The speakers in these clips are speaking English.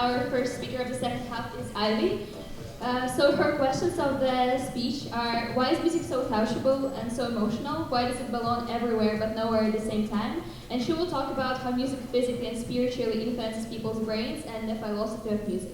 our first speaker of the second half is Ivy. So her questions of the speech are: why is music so touchable and so emotional? Why does it belong everywhere but nowhere at the same time? And she will talk about how music physically and spiritually influences people's brains and the philosophy of music.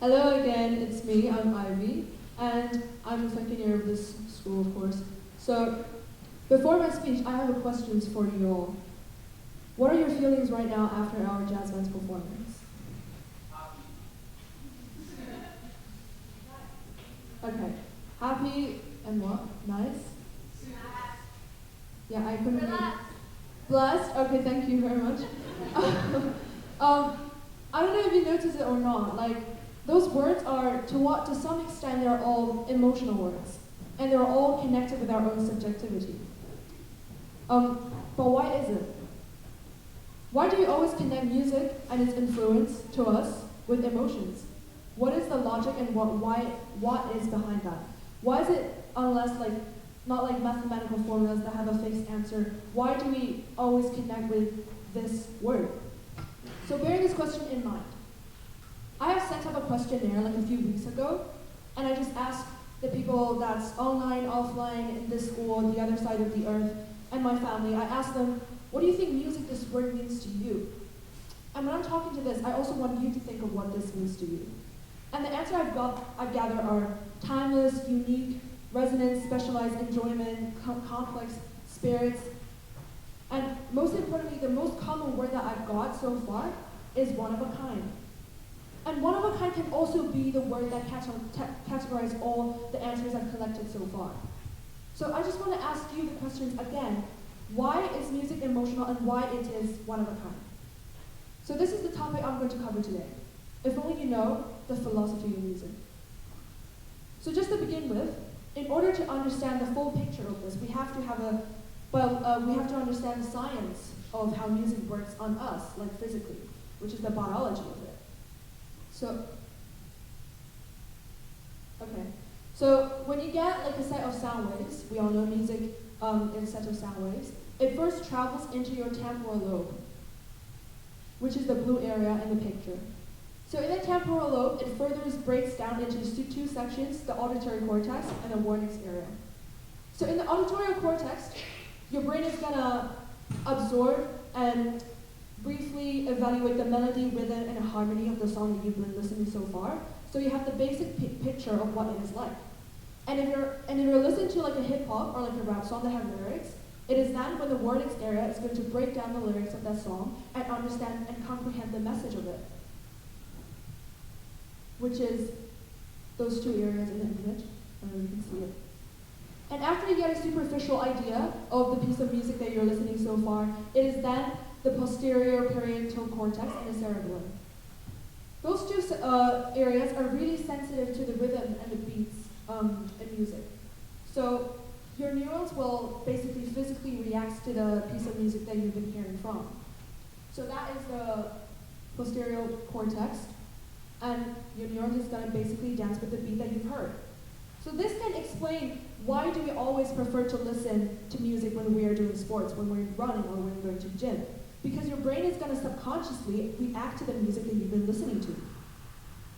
Hello again, it's me, I'm Ivy, and I'm the second year of this school, of course. So, before my speech, I have a questions for you all. What are your feelings right now after our jazz band's performance? Okay, happy and what? Nice? Yeah, I couldn't read. Blessed? Okay, thank you very much. I don't know if you noticed it or not, like, those words are, to some extent, they're all emotional words. And they're all connected with our own subjectivity. But why is it? Why do we always connect music and its influence to us with emotions? What is the logic and what is behind that? Why is it, not like mathematical formulas that have a fixed answer, why do we always connect with this word? So bearing this question in mind, I have sent up a questionnaire like a few weeks ago, and I just asked the people that's online, offline, in this school, on the other side of the earth, and my family, I asked them, what do you think music, this word, means to you? And when I'm talking to this, I also want you to think of what this means to you. And the answer I've gathered are timeless, unique, resonant, specialized, enjoyment, complex, spirits, and most importantly, the most common word that I've got so far is one of a kind. And one of a kind can also be the word that categorizes all the answers I've collected so far. So I just want to ask you the questions again. Why is music emotional and why it is one of a kind? So this is the topic I'm going to cover today. If only you know the philosophy of music. So just to begin with, in order to understand the full picture of this, we have to understand the science of how music works on us, like physically, which is the biology of it. So when you get like a set of sound waves, we all know music is a set of sound waves, it first travels into your temporal lobe, which is the blue area in the picture. So in the temporal lobe, it further breaks down into two sections, the auditory cortex and the Wernicke's area. So in the auditory cortex, your brain is gonna absorb and briefly evaluate the melody, rhythm, and harmony of the song that you've been listening so far. So you have the basic picture of what it is like. And if you're listening to like a hip hop or like a rap song that have lyrics, it is then when the Wernicke's area is going to break down the lyrics of that song and understand and comprehend the message of it, which is those two areas in the image. I don't know if you can see it. And after you get a superficial idea of the piece of music that you're listening so far, it is then the posterior parietal cortex and the cerebellum. Those two areas are really sensitive to the rhythm and the beats in music. So your neurons will basically physically react to the piece of music that you've been hearing from. So that is the posterior cortex, and your neuron is going to basically dance with the beat that you've heard. So this can explain why do we always prefer to listen to music when we are doing sports, when we're running or when we're going to the gym. Because your brain is going to subconsciously react to the music that you've been listening to.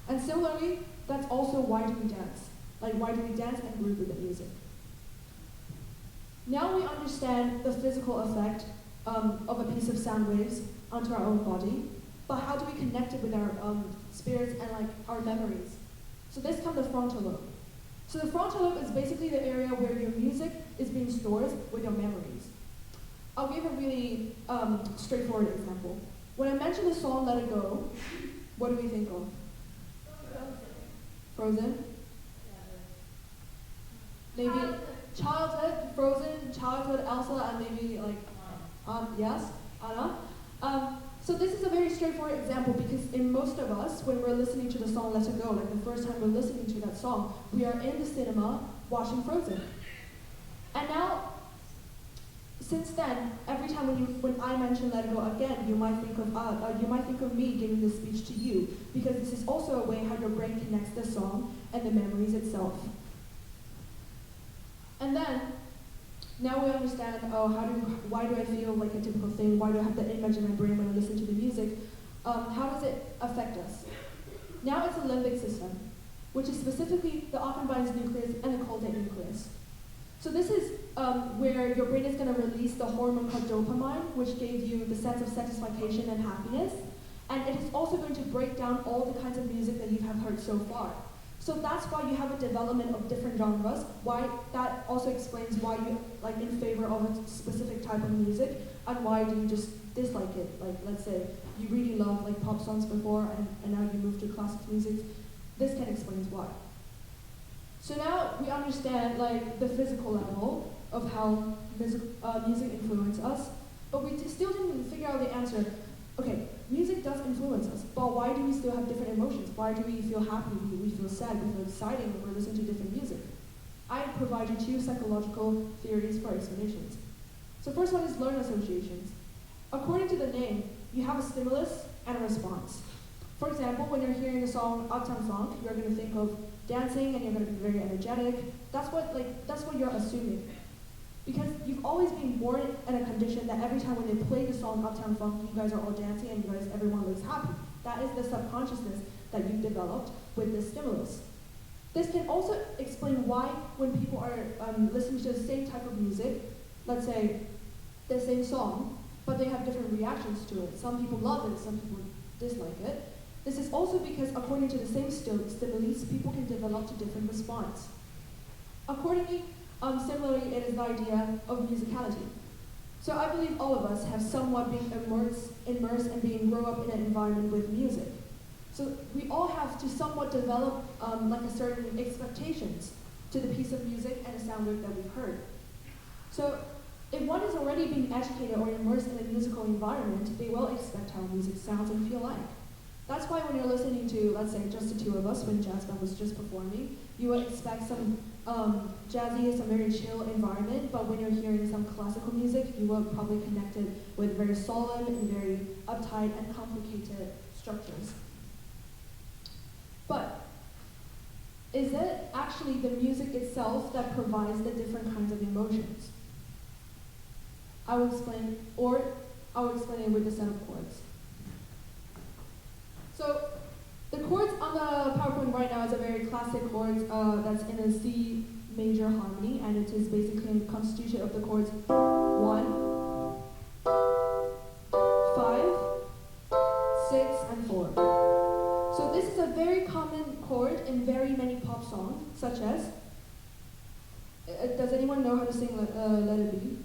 And similarly, that's also why do we dance. Like why do we dance and groove with the music. Now we understand the physical effect of a piece of sound waves onto our own body, but how do we connect it with our spirits and like our memories? So this comes the frontal lobe. So the frontal lobe is basically the area where your music is being stored with your memories. I'll give a really straightforward example. When I mention the song Let It Go, what do we think of? Frozen? Maybe childhood, Frozen, childhood, Elsa, and maybe like, yes, Anna. So this is a very straightforward example because in most of us, when we're listening to the song Let It Go, like the first time we're listening to that song, we are in the cinema watching Frozen. And now, since then, every time when I mention Let It Go again, you might think of me giving this speech to you, because this is also a way how your brain connects the song and the memories itself. And then, now we understand, why do I feel like a typical thing? Why do I have the image in my brain when I listen to the music? How does it affect us? Now it's the limbic system, which is specifically the Achenbein's nucleus and the Coldate nucleus. So this is where your brain is going to release the hormone called dopamine, which gave you the sense of satisfaction and happiness. And it is also going to break down all the kinds of music that you have heard so far. So that's why you have a development of different genres. Why that also explains why you like in favor of a specific type of music, and why do you just dislike it. Like let's say you really love like pop songs before, and now you move to classic music. This can explain why. So now we understand like the physical level of how music influences us, but we still didn't figure out the answer. Okay, music does influence us, but why do we still have different emotions? Why do we feel happy, we feel sad, we feel excited when we're listening to different music? I provide you 2 psychological theories for explanations. So first one is learn associations. According to the name, you have a stimulus and a response. For example, when you're hearing the song Uptown Funk, you're going to think of dancing and you're going to be very energetic. That's what you're assuming. Because you've always been born in a condition that every time when they play the song Uptown Funk, you guys are all dancing and everyone looks happy. That is the subconsciousness that you've developed with this stimulus. This can also explain why when people are listening to the same type of music, let's say the same song, but they have different reactions to it. Some people love it, some people dislike it. This is also because according to the same stimuli, people can develop to different response. Accordingly, similarly, it is the idea of musicality. So I believe all of us have somewhat been immersed and being grown up in an environment with music. So we all have to somewhat develop like a certain expectations to the piece of music and the sound wave that we've heard. So if one is already being educated or immersed in a musical environment, they will expect how music sounds and feel like. That's why when you're listening to, let's say, just the 2 of us, when jazz band was just performing, you would expect some jazzy, some very chill environment, but when you're hearing some classical music, you will probably connect it with very solemn and very uptight and complicated structures. But is it actually the music itself that provides the different kinds of emotions? I will explain it with a set of chords. So the chords on the PowerPoint right now is a very classic chord that's in a C major harmony, and it is basically constituted of the chords 1, 5, 6, and 4. So this is a very common chord in very many pop songs, such as, does anyone know how to sing Let It Be?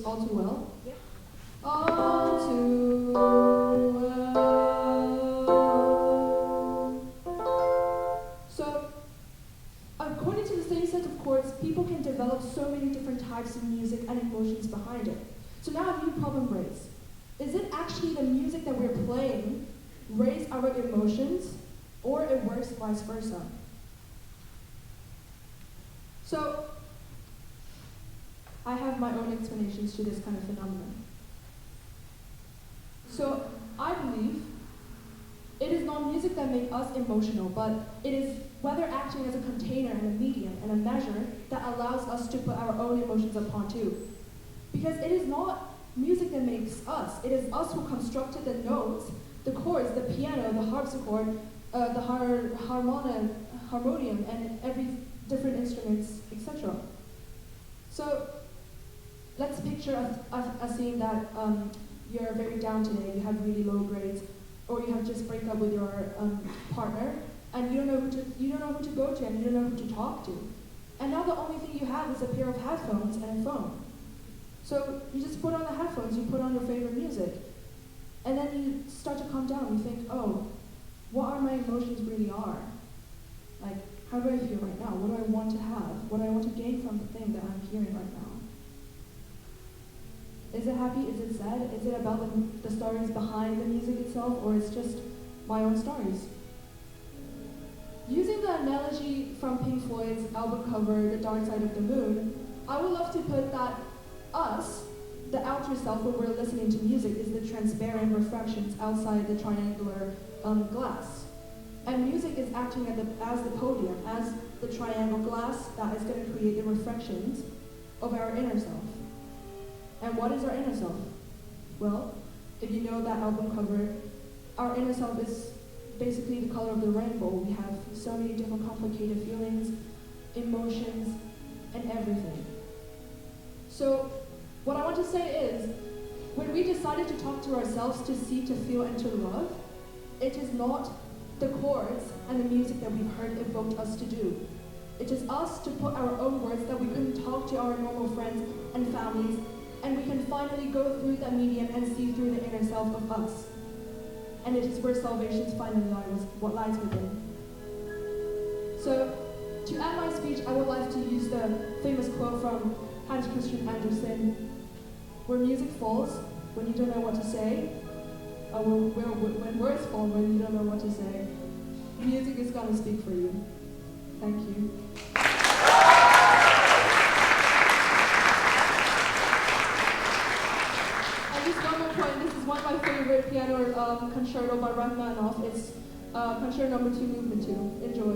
All Too Well? Yeah. All Too Well. So, according to the same set of chords, people can develop so many different types of music and emotions behind it. So now a new problem raised. Is it actually the music that we're playing raise our emotions, or it works vice versa? So, I have my own explanations to this kind of phenomenon. So I believe it is not music that makes us emotional, but it is whether acting as a container and a medium and a measure that allows us to put our own emotions upon too. Because it is not music that makes us, it is us who constructed the notes, the chords, the piano, the harpsichord, the harmonium, and every different instruments, etc. So let's picture a scene that you're very down today, you have really low grades, or you have just break up with your partner, and you don't know who to go to, and you don't know who to talk to. And now the only thing you have is a pair of headphones and a phone. So you just put on the headphones, you put on your favorite music, and then you start to calm down. You think, oh, what are my emotions really are? Like, how do I feel right now? What do I want to have? What do I want to gain from the thing that I'm hearing right now? Is it happy? Is it sad? Is it about the stories behind the music itself, or it's just my own stories? Using the analogy from Pink Floyd's album cover, The Dark Side of the Moon, I would love to put that us, the outer self when we're listening to music, is the transparent refractions outside the triangular glass. And music is acting as the podium, as the triangle glass that is going to create the reflections of our inner self. And what is our inner self? Well, if you know that album cover, our inner self is basically the color of the rainbow. We have so many different complicated feelings, emotions, and everything. So, what I want to say is, when we decided to talk to ourselves, to see, to feel, and to love, it is not the chords and the music that we've heard evoked us to do. It is us to put our own words that we couldn't talk to our normal friends and families, and we can finally go through that medium and see through the inner self of us. And it is where salvation finally lies, what lies within. So, to end my speech, I would like to use the famous quote from Hans Christian Andersen: where music falls, when you don't know what to say, or when words fall, when you don't know what to say, music is going to speak for you. Thank you. And just one more point, this is one of my favorite piano concerto by Rachmaninoff. It's concerto number 2, movement 2. Enjoy.